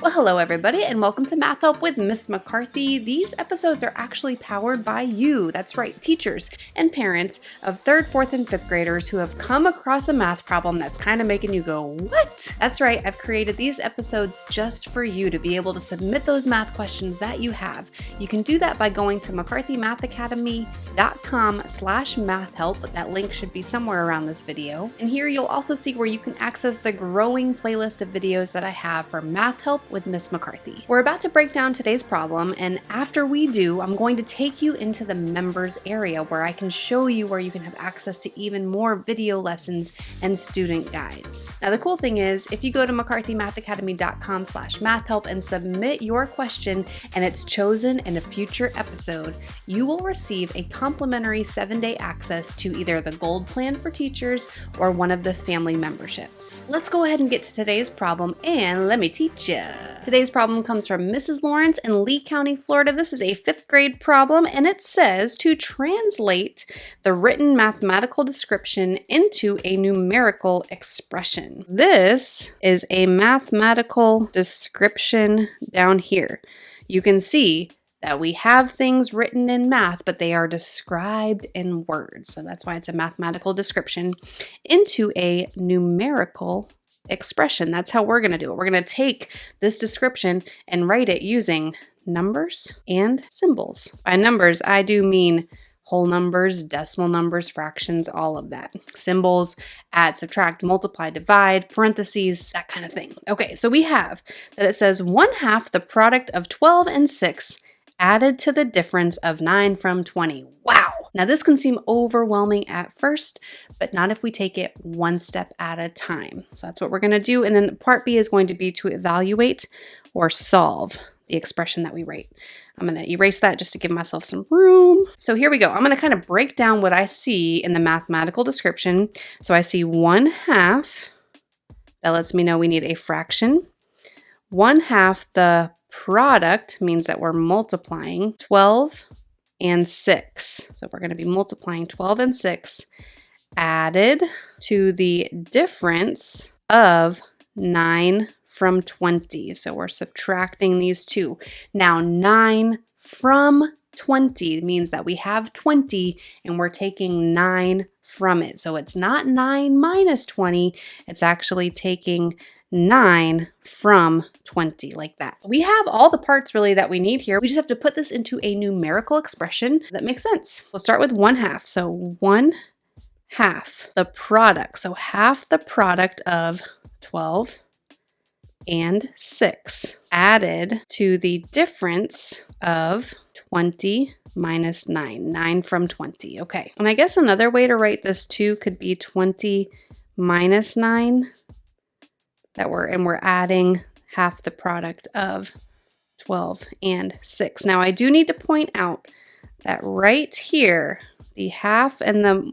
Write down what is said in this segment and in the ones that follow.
Well, hello everybody, and welcome to Math Help with Miss McCarthy. These episodes are actually powered by you. That's right, teachers and parents of 3rd, 4th, and 5th graders who have come across a math problem that's kind of making you go, what? That's right, I've created these episodes just for you to be able to submit those math questions that you have. You can do that by going to McCarthyMathAcademy.com/mathhelp. That link should be somewhere around this video. And here you'll also see where you can access the growing playlist of videos that I have for Math Help with Miss McCarthy. We're about to break down today's problem, and after we do, I'm going to take you into the members area where I can show you where you can have access to even more video lessons and student guides. Now the cool thing is, if you go to McCarthyMathAcademy.com/mathhelp and submit your question and it's chosen in a future episode, you will receive a complimentary 7-day access to either the Gold Plan for Teachers or one of the family memberships. Let's go ahead and get to today's problem, and let me teach you. Today's problem comes from Mrs. Lawrence in Lee County, Florida. This is a 5th grade problem, and it says to translate the written mathematical description into a numerical expression. This is a mathematical description down here. You can see that we have things written in math, but they are described in words. So that's why it's a mathematical description into a numerical expression. That's how we're going to do it. We're going to take this description and write it using numbers and symbols. By numbers, I do mean whole numbers, decimal numbers, fractions, all of that. Symbols, add, subtract, multiply, divide, parentheses, that kind of thing. Okay, so we have that it says 1/2 the product of 12 and 6 added to the difference of 9 from 20. Wow! Now this can seem overwhelming at first, but not if we take it one step at a time. So that's what we're going to do. And then part B is going to be to evaluate or solve the expression that we write. I'm going to erase that just to give myself some room. So here we go. I'm going to kind of break down what I see in the mathematical description. So I see 1/2. That lets me know we need a fraction. 1/2 the product means that we're multiplying 12 and 6. So we're going to be multiplying 12 and 6 added to the difference of 9 from 20. So we're subtracting these two. Now 9 from 20 means that we have 20 and we're taking 9 from it. So it's not 9 minus 20, it's actually taking 9 from 20, like that. We have all the parts really that we need here. We just have to put this into a numerical expression that makes sense. We'll start with 1/2. So 1/2 the product. So half the product of 12 and 6 added to the difference of 20 minus 9. 9 from 20. Okay. And I guess another way to write this too could be 20 minus 9. We're adding half the product of 12 and 6. Now I do need to point out that right here, the half and the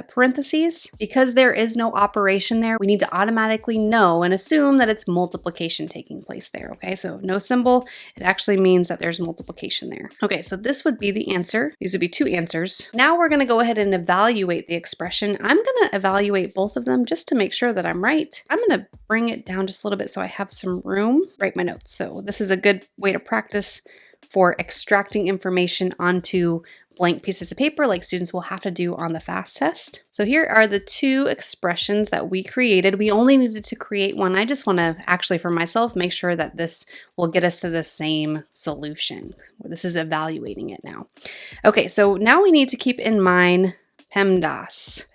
parentheses, because there is no operation there, we need to automatically know and assume that it's multiplication taking place there, okay? So no symbol, it actually means that there's multiplication there. Okay, so this would be the answer. These would be two answers. Now we're gonna go ahead and evaluate the expression. I'm gonna evaluate both of them just to make sure that I'm right. I'm gonna bring it down just a little bit so I have some room, write my notes. So this is a good way to practice for extracting information onto blank pieces of paper like students will have to do on the FAST test. So here are the two expressions that we created. We only needed to create one. I just want to actually for myself make sure that this will get us to the same solution. This is evaluating it now. Okay, so now we need to keep in mind PEMDAS,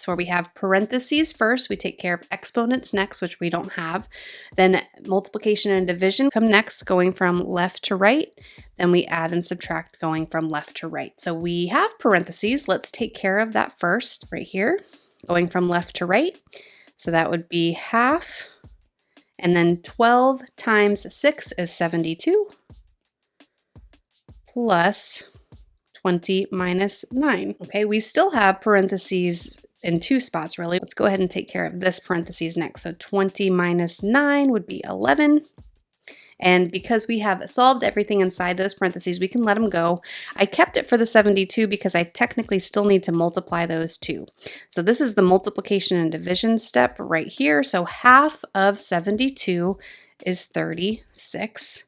where we have parentheses first, we take care of exponents next, which we don't have. Then multiplication and division come next, going from left to right. Then we add and subtract going from left to right. So we have parentheses. Let's take care of that first right here, going from left to right. So that would be half. And then 12 times 6 is 72 plus 20 minus 9. Okay, we still have parentheses in two spots really. Let's go ahead and take care of this parentheses next. So 20 minus 9 would be 11. And because we have solved everything inside those parentheses, we can let them go. I kept it for the 72 because I technically still need to multiply those two. So this is the multiplication and division step right here. So half of 72 is 36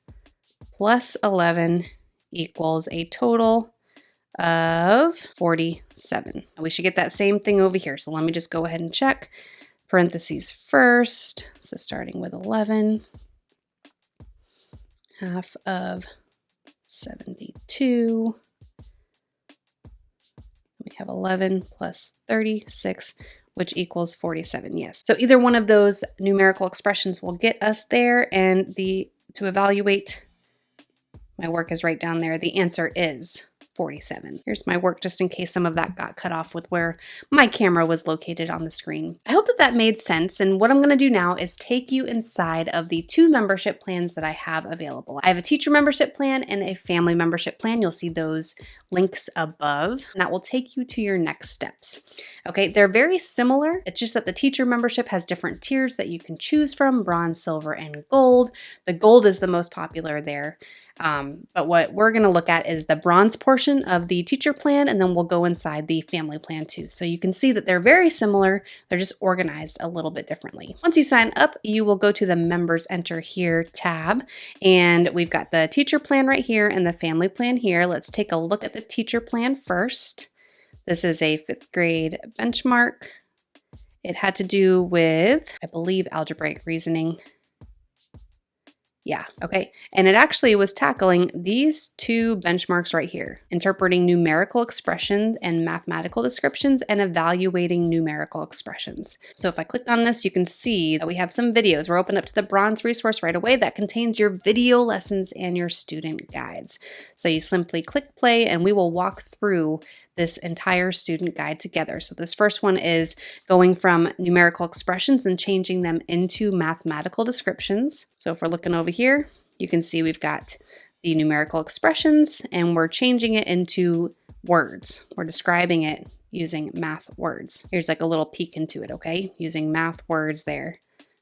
plus 11 equals a total of 47. We should get that same thing over here. So let me just go ahead and check. Parentheses first. So starting with 11, half of 72. We have 11 plus 36, which equals 47. Yes. So either one of those numerical expressions will get us there, and to evaluate, my work is right down there. The answer is 47. Here's my work just in case some of that got cut off with where my camera was located on the screen. I hope that made sense, and what I'm going to do now is take you inside of the 2 membership plans that I have available. I have a teacher membership plan and a family membership plan. You'll see those links above, and that will take you to your next steps. Okay, they're very similar. It's just that the teacher membership has different tiers that you can choose from: bronze, silver, and gold. The gold is the most popular there. But what we're going to look at is the bronze portion of the teacher plan, and then we'll go inside the family plan too. So you can see that they're very similar. They're just organized a little bit differently. Once you sign up, you will go to the Members Enter Here tab, and we've got the teacher plan right here and the family plan here. Let's take a look at the teacher plan first. This is a 5th grade benchmark. It had to do with, I believe, algebraic reasoning. Yeah, okay. And it actually was tackling these 2 benchmarks right here: interpreting numerical expressions and mathematical descriptions, and evaluating numerical expressions. So if I click on this, you can see that we have some videos. We're open up to the bronze resource right away that contains your video lessons and your student guides. So you simply click play, and we will walk through this entire student guide together. So this first one is going from numerical expressions and changing them into mathematical descriptions. So if we're looking over here, you can see we've got the numerical expressions, and we're changing it into words. We're describing it using math words. Here's like a little peek into it, okay? Using math words there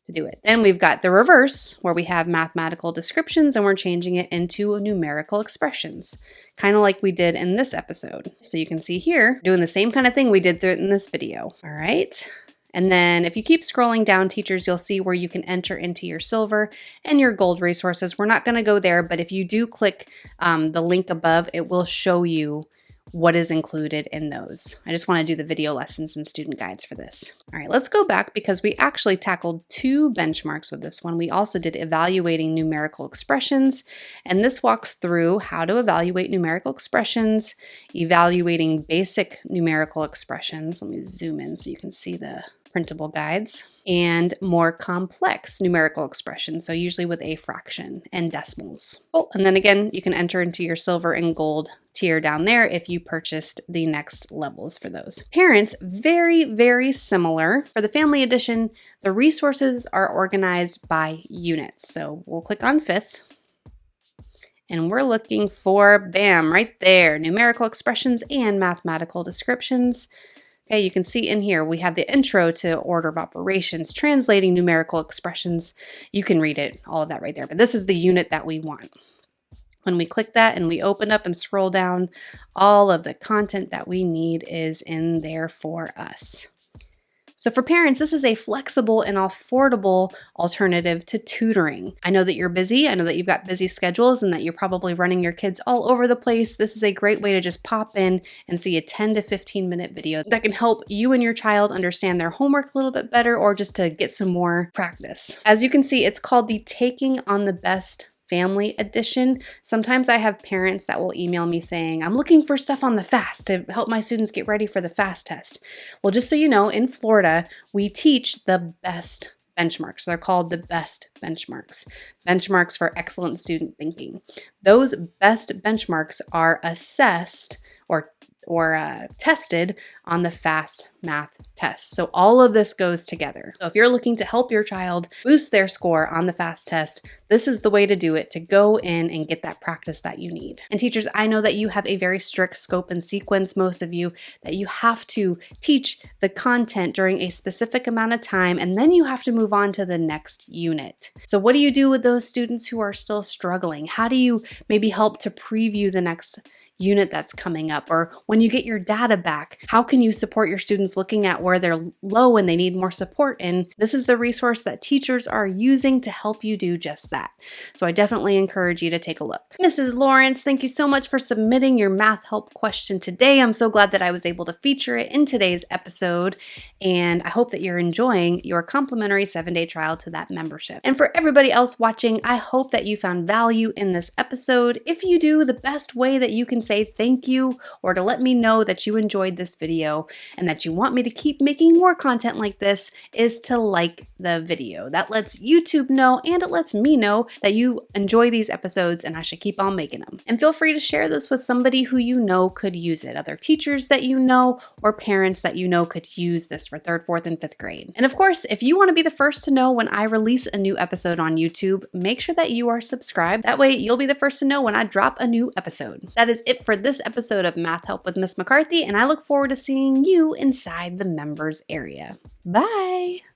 to do it. Then we've got the reverse, where we have mathematical descriptions and we're changing it into numerical expressions, kind of like we did in this episode. So you can see here, doing the same kind of thing we did in this video. All right. And then if you keep scrolling down, teachers, you'll see where you can enter into your silver and your gold resources. We're not going to go there, but if you do click the link above, it will show you what is included in those. I just want to do the video lessons and student guides for this. All right, let's go back because we actually tackled 2 benchmarks with this one. We also did evaluating numerical expressions, and this walks through how to evaluate numerical expressions, evaluating basic numerical expressions. Let me zoom in so you can see the printable guides, and more complex numerical expressions, so usually with a fraction and decimals. Oh, and then again, you can enter into your silver and gold tier down there if you purchased the next levels for those. Parents, very, very similar. For the family edition, the resources are organized by units. So we'll click on 5th, and we're looking for, bam, right there, numerical expressions and mathematical descriptions. Okay, you can see in here, we have the intro to order of operations, translating numerical expressions. You can read it, all of that right there, but this is the unit that we want. When we click that and we open up and scroll down, all of the content that we need is in there for us. So for parents, this is a flexible and affordable alternative to tutoring. I know that you're busy. I know that you've got busy schedules and that you're probably running your kids all over the place. This is a great way to just pop in and see a 10 to 15 minute video that can help you and your child understand their homework a little bit better, or just to get some more practice. As you can see, it's called the Taking on the Best Family Edition. Sometimes I have parents that will email me saying, I'm looking for stuff on the FAST to help my students get ready for the FAST test. Well, just so you know, in Florida, we teach the best benchmarks. They're called the best benchmarks. Benchmarks for excellent student thinking. Those best benchmarks are assessed or tested on the FAST math test. So all of this goes together. So if you're looking to help your child boost their score on the FAST test, this is the way to do it, to go in and get that practice that you need. And teachers, I know that you have a very strict scope and sequence, most of you, that you have to teach the content during a specific amount of time, and then you have to move on to the next unit. So what do you do with those students who are still struggling? How do you maybe help to preview the next unit that's coming up, or when you get your data back, how can you support your students looking at where they're low and they need more support? And this is the resource that teachers are using to help you do just that. So I definitely encourage you to take a look. Mrs. Lawrence, thank you so much for submitting your math help question today. I'm so glad that I was able to feature it in today's episode, and I hope that you're enjoying your complimentary 7-day trial to that membership. And for everybody else watching, I hope that you found value in this episode. If you do, the best way that you can say thank you or to let me know that you enjoyed this video and that you want me to keep making more content like this is to like the video. That lets YouTube know, and it lets me know that you enjoy these episodes and I should keep on making them. And feel free to share this with somebody who you know could use it, other teachers that you know or parents that you know could use this for 3rd, 4th, and 5th grade. And of course, if you want to be the first to know when I release a new episode on YouTube, make sure that you are subscribed. That way you'll be the first to know when I drop a new episode. That is it for this episode of Math Help with Miss McCarthy, and I look forward to seeing you inside the members area. Bye!